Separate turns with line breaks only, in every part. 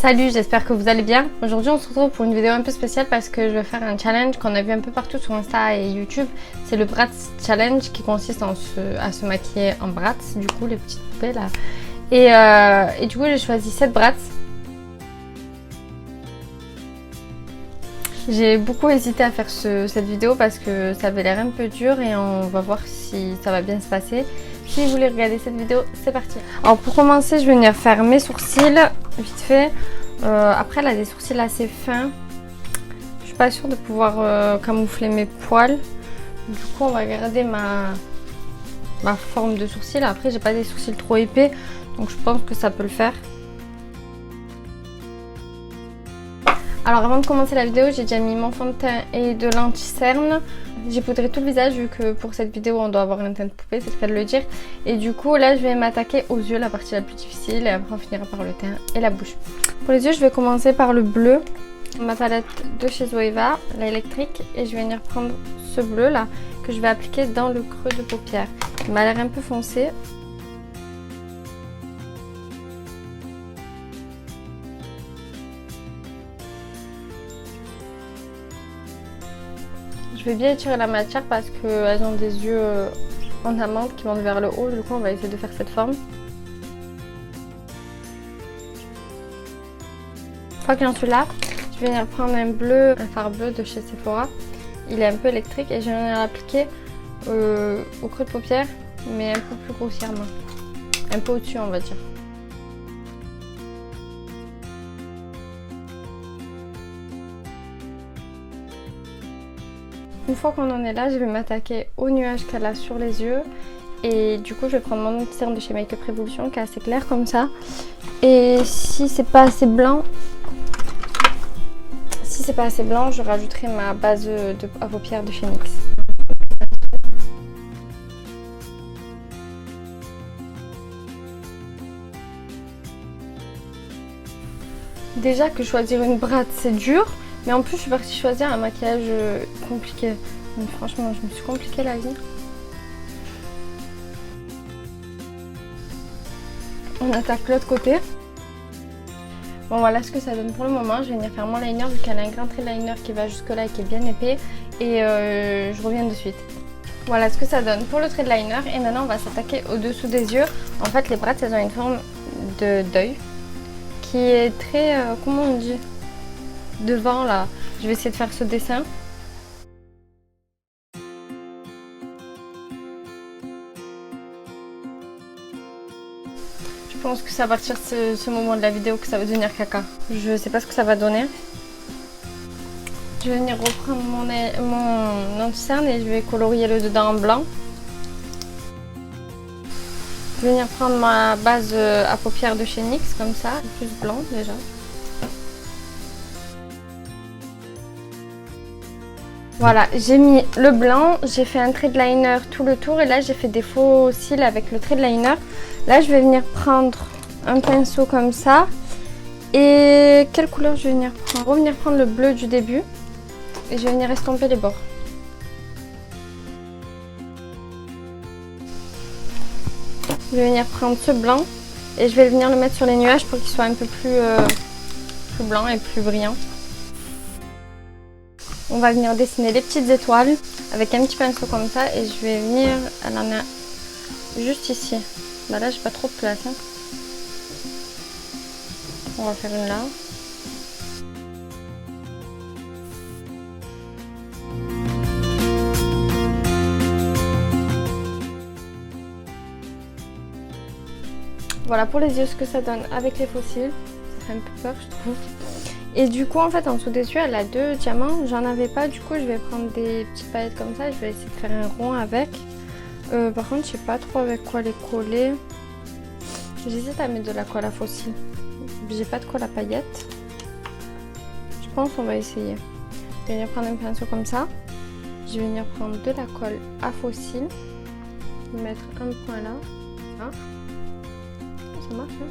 Salut, j'espère que vous allez bien. Aujourd'hui on se retrouve pour une vidéo un peu spéciale parce que je vais faire un challenge qu'on a vu un peu partout sur Insta et YouTube. C'est le Bratz Challenge qui consiste à se maquiller en Bratz, du coup les petites poupées là. Et du coup j'ai choisi 7 Bratz. J'ai beaucoup hésité à faire cette vidéo parce que ça avait l'air un peu dur et on va voir si ça va bien se passer. Si vous voulez regarder cette vidéo, c'est parti. Alors pour commencer, je vais venir faire mes sourcils vite fait. Après, elle a des sourcils assez fins. Je suis pas sûre de pouvoir camoufler mes poils. Du coup, on va garder ma forme de sourcil. Après, j'ai pas des sourcils trop épais, donc je pense que ça peut le faire. Alors avant de commencer la vidéo, j'ai déjà mis mon fond de teint et de l'anti-cerne. J'ai poudré tout le visage vu que pour cette vidéo on doit avoir un teint de poupée, c'est le cas de le dire. Et du coup là je vais m'attaquer aux yeux, la partie la plus difficile, et après on finira par le teint et la bouche. Pour les yeux je vais commencer par le bleu, ma palette de chez Zoeva, la électrique, et je vais venir prendre ce bleu là que je vais appliquer dans le creux de paupière. Il m'a l'air un peu foncé. Je vais bien étirer la matière parce qu'elles ont des yeux en amande qui montent vers le haut. Du coup, on va essayer de faire cette forme. Une fois que j'en suis là, je vais venir prendre un bleu, un fard bleu de chez Sephora. Il est un peu électrique et je vais venir l'appliquer au creux de paupière, mais un peu plus grossièrement. Un peu au-dessus, on va dire. Une fois qu'on en est là, je vais m'attaquer au nuage qu'elle a sur les yeux. Et du coup, je vais prendre mon anti-cerne de chez Make Up Revolution qui est assez clair comme ça. Et si c'est pas assez blanc, je rajouterai ma base à paupières de chez NYX. Déjà que choisir une Bratz c'est dur. Mais en plus, je suis partie choisir un maquillage compliqué. Donc franchement, je me suis compliqué la vie. On attaque l'autre côté. Bon, voilà ce que ça donne pour le moment. Je vais venir faire mon liner vu qu'elle a un grand trait de liner qui va jusque là et qui est bien épais. Et je reviens de suite. Voilà ce que ça donne pour le trait de liner. Et maintenant, on va s'attaquer au-dessous des yeux. En fait, les Bratz, elles ont une forme d'œil qui est très, comment on dit, devant là. Je vais essayer de faire ce dessin. Je pense que c'est à partir de ce moment de la vidéo que ça va devenir caca. Je sais pas ce que ça va donner. Je vais venir reprendre mon anti-cerne et je vais colorier le dedans en blanc. Je vais venir prendre ma base à paupières de chez NYX comme ça, plus blanc déjà. Voilà, j'ai mis le blanc, j'ai fait un trait de liner tout le tour et là j'ai fait des faux cils avec le trait de liner. Là je vais venir prendre un pinceau comme ça. Et quelle couleur je vais venir prendre? Je vais revenir prendre le bleu du début et je vais venir estomper les bords. Je vais venir prendre ce blanc et je vais venir le mettre sur les nuages pour qu'il soit un peu plus blanc et plus brillant. On va venir dessiner les petites étoiles avec un petit pinceau comme ça et je vais venir, elle en a juste ici. Bah là j'ai pas trop de place. Hein. On va faire une là. Voilà pour les yeux ce que ça donne avec les faux cils. Ça fait un peu peur je trouve. Et du coup en fait en dessous des yeux elle a 2 diamants, j'en avais pas, du coup je vais prendre des petites paillettes comme ça et je vais essayer de faire un rond avec. Par contre je sais pas trop avec quoi les coller. J'hésite à mettre de la colle à faux cils. J'ai pas de colle à paillettes. Je pense qu'on va essayer. Je vais venir prendre un pinceau comme ça. Je vais venir prendre de la colle à faux cils. Mettre un point là. Ah. Ça marche hein.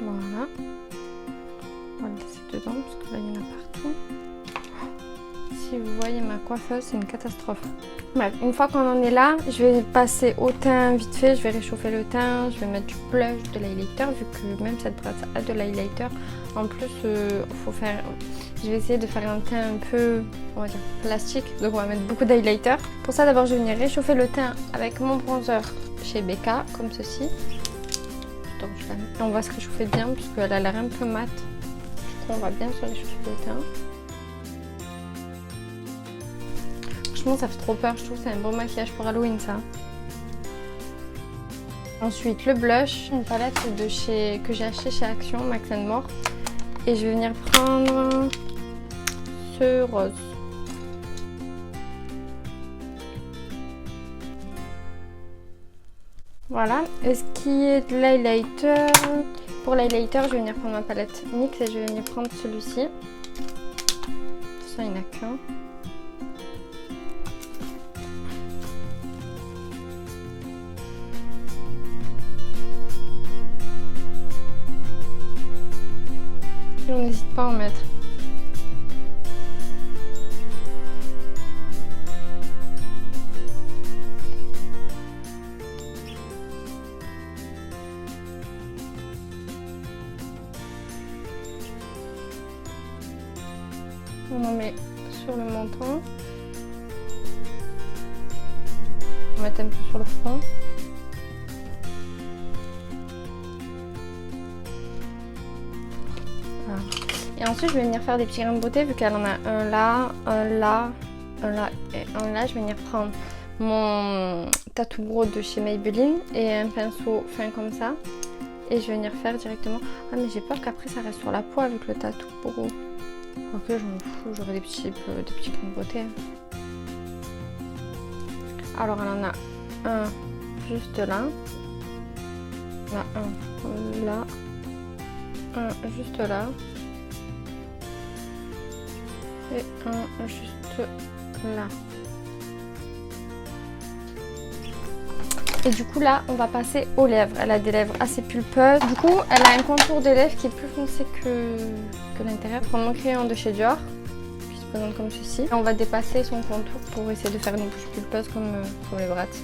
Voilà. On va le laisser dedans parce que là il y en a partout. Si vous voyez ma coiffeuse, c'est une catastrophe. Bref, une fois qu'on en est là, je vais passer au teint vite fait. Je vais réchauffer le teint, je vais mettre du blush, de l'highlighter, vu que même cette brosse a de l'highlighter. En plus, je vais essayer de faire un teint un peu, on va dire, plastique. Donc on va mettre beaucoup d'highlighter. Pour ça, d'abord, je vais venir réchauffer le teint avec mon bronzer chez Becca, comme ceci. Donc je la mets. Et on va se réchauffer bien, parce qu'elle a l'air un peu mat. Du coup, on va bien se réchauffer le teint. Franchement, ça fait trop peur, je trouve que c'est un bon maquillage pour Halloween, ça. Ensuite, le blush, une palette que j'ai acheté chez Action, Max & More. Et je vais venir prendre ce rose. Voilà. Et ce qui est de l'highlighter, pour l'highlighter, je vais venir prendre ma palette NYX et je vais venir prendre celui-ci. De toute façon, il n'y en a qu'un. On n'hésite pas à en mettre. On en met sur le menton. On va mettre un peu sur le front. Voilà. Et ensuite, je vais venir faire des petits grains de beauté vu qu'elle en a un là, un là, un là et un là. Je vais venir prendre mon tatou brow de chez Maybelline et un pinceau fin comme ça. Et je vais venir faire directement. Ah, mais j'ai peur qu'après ça reste sur la peau avec le tatou brow. Ok, je m'en fous, j'aurai des petits grains de beauté. Alors, elle en a un juste là. On a un là. Un juste là. Et un juste là. Et du coup là on va passer aux lèvres. Elle a des lèvres assez pulpeuses. Du coup elle a un contour des lèvres qui est plus foncé que l'intérieur. Je vais prendre mon crayon de chez Dior qui se présente comme ceci. Et on va dépasser son contour pour essayer de faire une bouche pulpeuse comme les Bratz.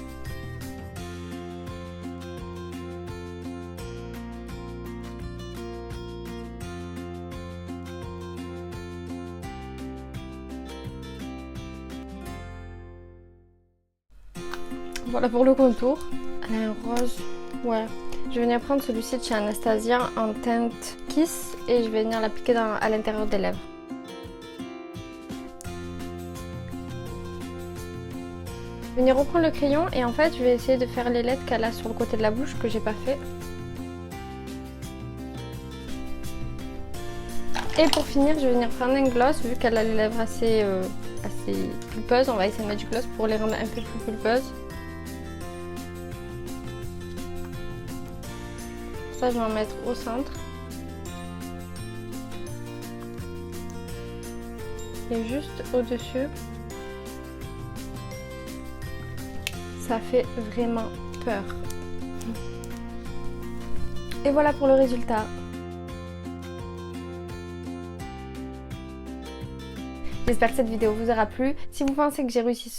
Voilà pour le contour. Elle a un rose. Ouais. Je vais venir prendre celui-ci de chez Anastasia en teinte Kiss et je vais venir l'appliquer à l'intérieur des lèvres. Je vais venir reprendre le crayon et en fait je vais essayer de faire les lettres qu'elle a sur le côté de la bouche que j'ai pas fait. Et pour finir, je vais venir prendre un gloss vu qu'elle a les lèvres assez pulpeuses. On va essayer de mettre du gloss pour les rendre un peu plus pulpeuses. Ça, je vais en mettre au centre. Et juste au-dessus. Ça fait vraiment peur. Et voilà pour le résultat. J'espère que cette vidéo vous aura plu. Si vous pensez que j'ai réussi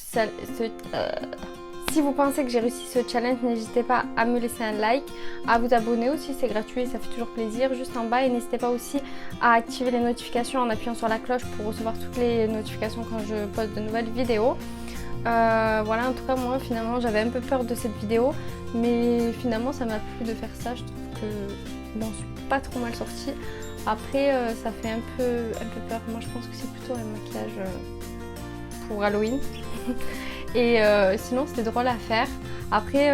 Si vous pensez que j'ai réussi ce challenge, n'hésitez pas à me laisser un like, à vous abonner aussi, c'est gratuit, ça fait toujours plaisir, juste en bas. Et n'hésitez pas aussi à activer les notifications en appuyant sur la cloche pour recevoir toutes les notifications quand je poste de nouvelles vidéos. Voilà, en tout cas moi finalement j'avais un peu peur de cette vidéo, mais finalement ça m'a plu de faire ça. Je trouve que bon, je suis pas trop mal sortie. Après ça fait un peu peur. Moi je pense que c'est plutôt un maquillage pour Halloween. Et sinon c'était drôle à faire. Après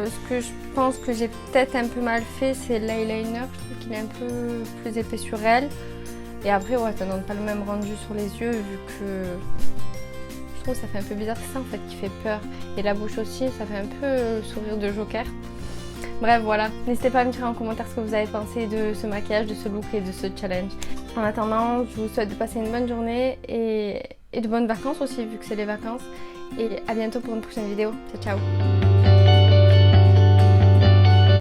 ce que je pense que j'ai peut-être un peu mal fait, c'est l'eyeliner. Je trouve qu'il est un peu plus épais sur elle. Et après ouais, ça donne pas le même rendu sur les yeux vu que je trouve que ça fait un peu bizarre. C'est ça en fait qui fait peur. Et la bouche aussi, ça fait un peu sourire de Joker. Bref voilà, n'hésitez pas à me dire en commentaire ce que vous avez pensé de ce maquillage, de ce look et de ce challenge. En attendant, je vous souhaite de passer une bonne journée et de bonnes vacances aussi vu que c'est les vacances. Et à bientôt pour une prochaine vidéo. Ciao ciao.